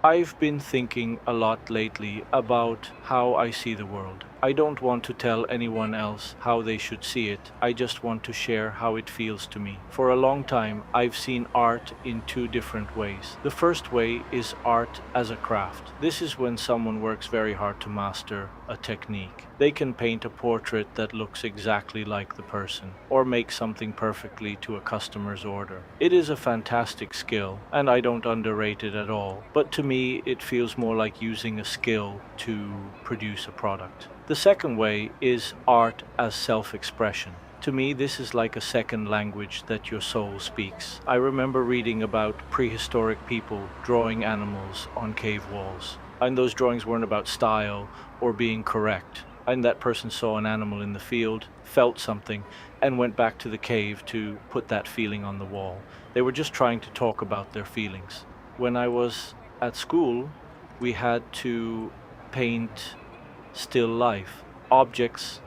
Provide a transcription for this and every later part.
I've been thinking a lot lately about how I see the world. I don't want to tell anyone else how they should see it. I just want to share how it feels to me. For a long time, I've seen art in two different ways. The first way is art as a craft. This is when someone works very hard to master a technique. They can paint a portrait that looks exactly like the person, or make something perfectly to a customer's order. It is a fantastic skill, and I don't underrate it at all. But to me, it feels more like using a skill to produce a product. The second way is art as self-expression. To me, this is like a second language that your soul speaks. I remember reading about prehistoric people drawing animals on cave walls. And those drawings weren't about style or being correct. And that person saw an animal in the field, felt something, and went back to the cave to put that feeling on the wall. They were just trying to talk about their feelings. When I was at school, we had to paint still life, objects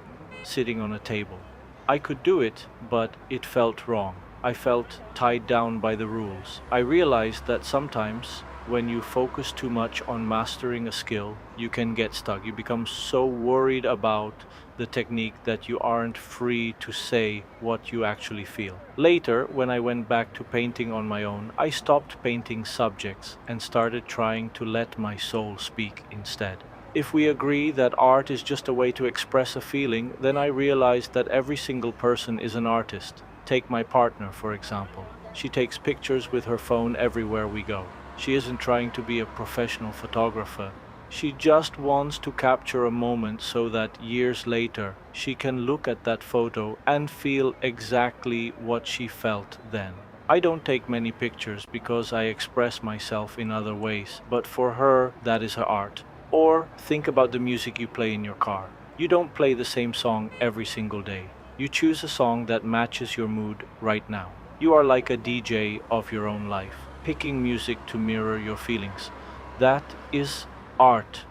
sitting on a table. I could do it, but it felt wrong. I felt tied down by the rules. I realized that sometimes when you focus too much on mastering a skill, you can get stuck. You become so worried about the technique that you aren't free to say what you actually feel. Later, when I went back to painting on my own, I stopped painting subjects and started trying to let my soul speak instead. If we agree that art is just a way to express a feeling, then I realize that every single person is an artist. Take my partner, for example. She takes pictures with her phone everywhere we go. She isn't trying to be a professional photographer. She just wants to capture a moment so that years later she can look at that photo and feel exactly what she felt then. I don't take many pictures because I express myself in other ways, but for her, that is her art. Or think about the music you play in your car. You don't play the same song every single day. You choose a song that matches your mood right now. You are like a DJ of your own life, picking music to mirror your feelings. That is art.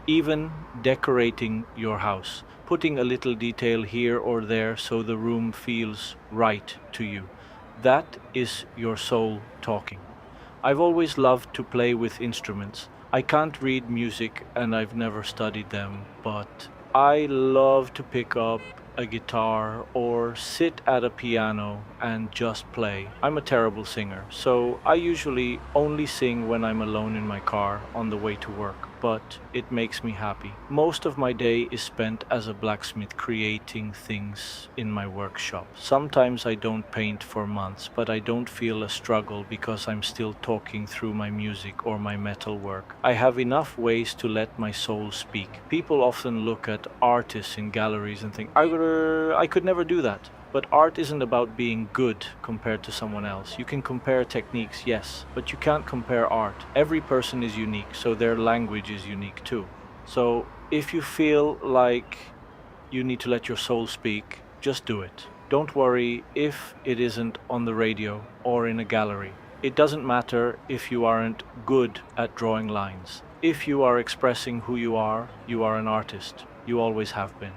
Even decorating your house, putting a little detail here or there so the room feels right to you. That is your soul talking. I've always loved to play with instruments. I can't read music and I've never studied them, but I love to pick up a guitar or sit at a piano and just play. I'm a terrible singer, so I usually only sing when I'm alone in my car on the way to work, but it makes me happy. Most of my day is spent as a blacksmith creating things in my workshop. Sometimes I don't paint for months, but I don't feel a struggle because I'm still talking through my music or my metalwork. I have enough ways to let my soul speak. People often look at artists in galleries and think, I could never do that. But art isn't about being good compared to someone else. You can compare techniques, yes, but you can't compare art. Every person is unique, so their language is unique too. So if you feel like you need to let your soul speak, just do it. Don't worry if it isn't on the radio or in a gallery. It doesn't matter if you aren't good at drawing lines. If you are expressing who you are an artist. You always have been.